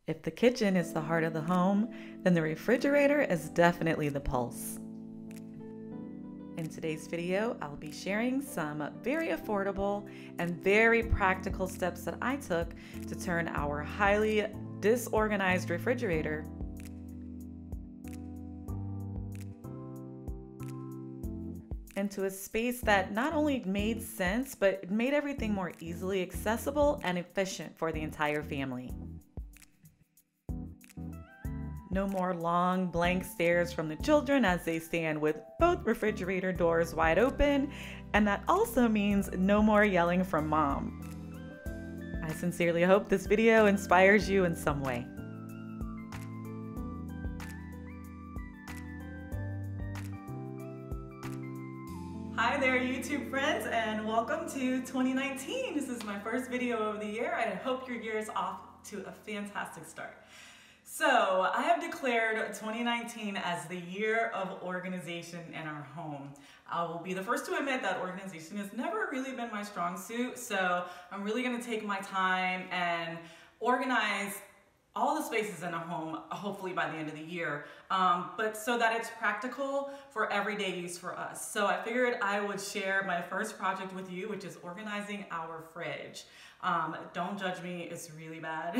If the kitchen is the heart of the home, then the refrigerator is definitely the pulse. In today's video, I'll be sharing some very affordable and very practical steps that I took to turn our highly disorganized refrigerator into a space that not only made sense, but it made everything more easily accessible and efficient for the entire family. No more long blank stares from the children as they stand with both refrigerator doors wide open, and that also means no more yelling from mom. I sincerely hope this video inspires you in some way. Hi there, YouTube friends, and welcome to 2019. This is my first video of the year. I hope your year is off to a fantastic start. So I have declared 2019 as the year of organization in our home. I will be the first to admit that organization has never really been my strong suit, so I'm really going to take my time and organize all the spaces in a home, hopefully by the end of the year, but so that it's practical for everyday use for us. So I figured I would share my first project with you, which is organizing our fridge. Don't judge me, it's really bad.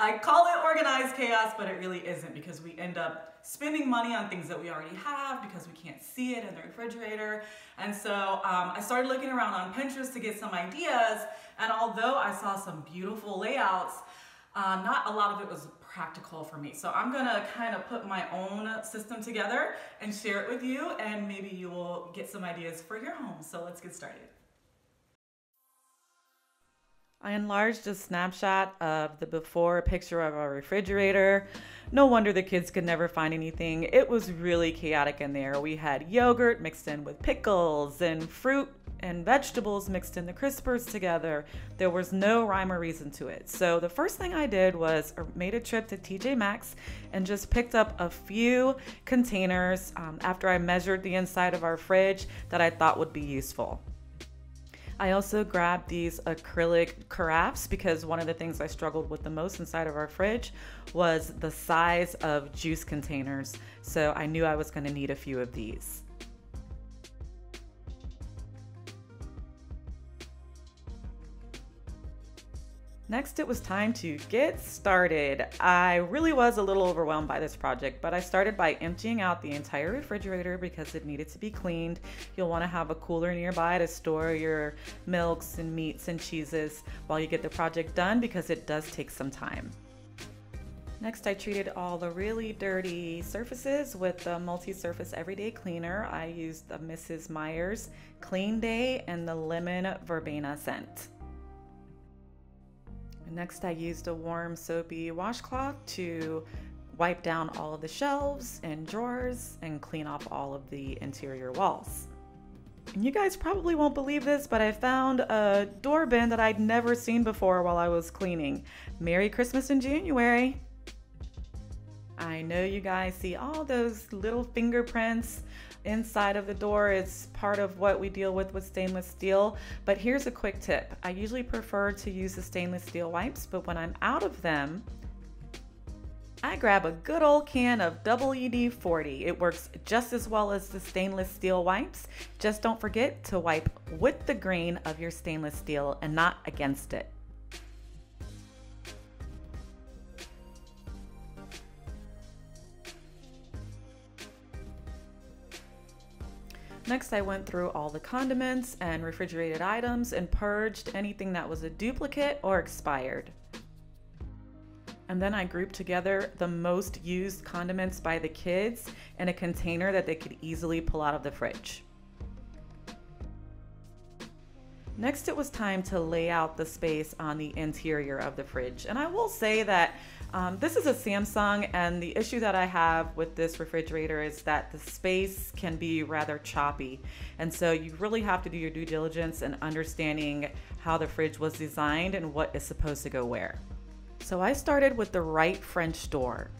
I call it organized chaos, but it really isn't, because we end up spending money on things that we already have because we can't see it in the refrigerator. And so I started looking around on Pinterest to get some ideas, and although I saw some beautiful layouts, not a lot of it was practical for me. So I'm gonna kind of put my own system together and share it with you, and maybe you will get some ideas for your home. So let's get started. I enlarged a snapshot of the before picture of our refrigerator. No wonder the kids could never find anything. It was really chaotic in there. We had yogurt mixed in with pickles and fruit and vegetables mixed in the crispers together. There was no rhyme or reason to it. So the first thing I did was made a trip to TJ Maxx and just picked up a few containers after I measured the inside of our fridge that I thought would be useful. I also grabbed these acrylic carafes because one of the things I struggled with the most inside of our fridge was the size of juice containers. So I knew I was going to need a few of these. Next, it was time to get started. I really was a little overwhelmed by this project, but I started by emptying out the entire refrigerator because it needed to be cleaned. You'll want to have a cooler nearby to store your milks and meats and cheeses while you get the project done, because it does take some time. Next, I treated all the really dirty surfaces with the multi-surface everyday cleaner. I used the Mrs. Meyer's Clean Day and the lemon verbena scent. Next, I used a warm soapy washcloth to wipe down all of the shelves and drawers and clean off all of the interior walls. And you guys probably won't believe this, but I found a door bin that I'd never seen before while I was cleaning. Merry Christmas in January. I know you guys see all those little fingerprints inside of the door. It's part of what we deal with stainless steel, but here's a quick tip. I usually prefer to use the stainless steel wipes, but when I'm out of them, I grab a good old can of WD-40. It works just as well as the stainless steel wipes. Just don't forget to wipe with the grain of your stainless steel and not against it. Next, I went through all the condiments and refrigerated items and purged anything that was a duplicate or expired. And then I grouped together the most used condiments by the kids in a container that they could easily pull out of the fridge. Next, it was time to lay out the space on the interior of the fridge. And I will say that this is a Samsung, and the issue that I have with this refrigerator is that the space can be rather choppy. And so you really have to do your due diligence in understanding how the fridge was designed and what is supposed to go where. So I started with the right French door.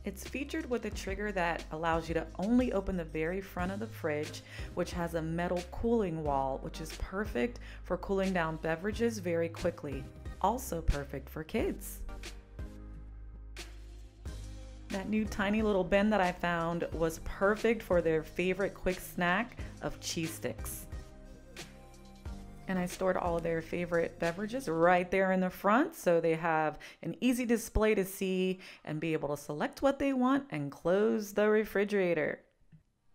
It's featured with a trigger that allows you to only open the very front of the fridge, which has a metal cooling wall, which is perfect for cooling down beverages very quickly. Also perfect for kids. That new tiny little bin that I found was perfect for their favorite quick snack of cheese sticks. And I stored all of their favorite beverages right there in the front, so they have an easy display to see and be able to select what they want and close the refrigerator.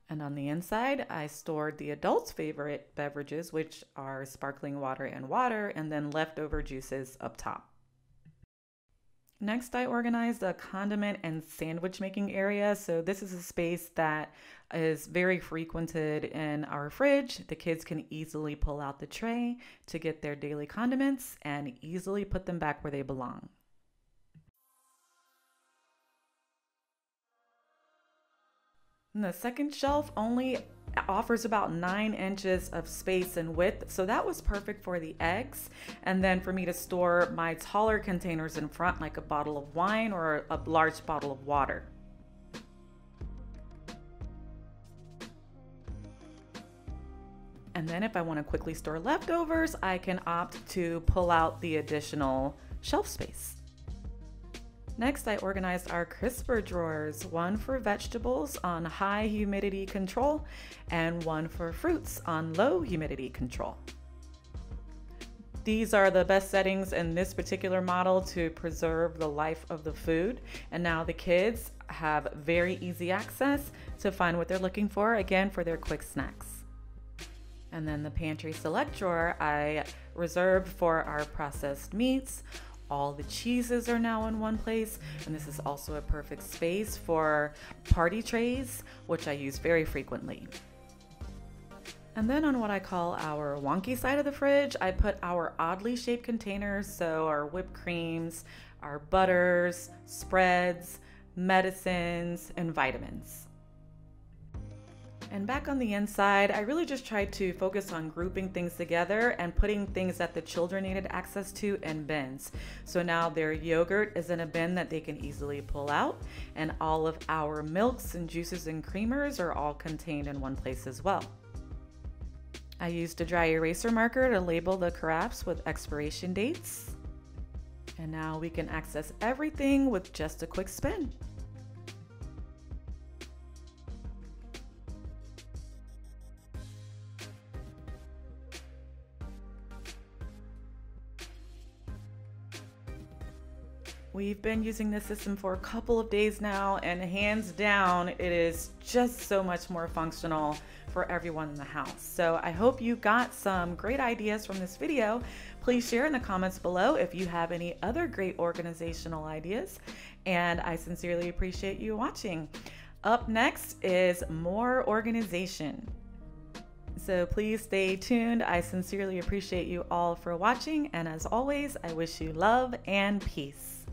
And on the inside, I stored the adults' favorite beverages, which are sparkling water, and then leftover juices up top. Next, I organized a condiment and sandwich making area. So this is a space that is very frequented in our fridge. The kids can easily pull out the tray to get their daily condiments and easily put them back where they belong. And the second shelf only offers about 9 inches of space and width, so that was perfect for the eggs, and then for me to store my taller containers in front, like a bottle of wine or a large bottle of water. And then if I want to quickly store leftovers, I can opt to pull out the additional shelf space. Next, I organized our crisper drawers, one for vegetables on high humidity control and one for fruits on low humidity control. These are the best settings in this particular model to preserve the life of the food. And now the kids have very easy access to find what they're looking for, again, for their quick snacks. And then the pantry select drawer I reserved for our processed meats. All the cheeses are now in one place, and this is also a perfect space for party trays, which I use very frequently. And then on what I call our wonky side of the fridge, I put our oddly shaped containers, so our whipped creams, our butters, spreads, medicines, and vitamins. And back on the inside, I really just tried to focus on grouping things together and putting things that the children needed access to in bins. So now their yogurt is in a bin that they can easily pull out, and all of our milks and juices and creamers are all contained in one place as well. I used a dry eraser marker to label the carafes with expiration dates. And now we can access everything with just a quick spin. We've been using this system for a couple of days now, and hands down, it is just so much more functional for everyone in the house. So I hope you got some great ideas from this video. Please share in the comments below if you have any other great organizational ideas, and I sincerely appreciate you watching. Up next is more organization. So please stay tuned. I sincerely appreciate you all for watching, and as always, I wish you love and peace.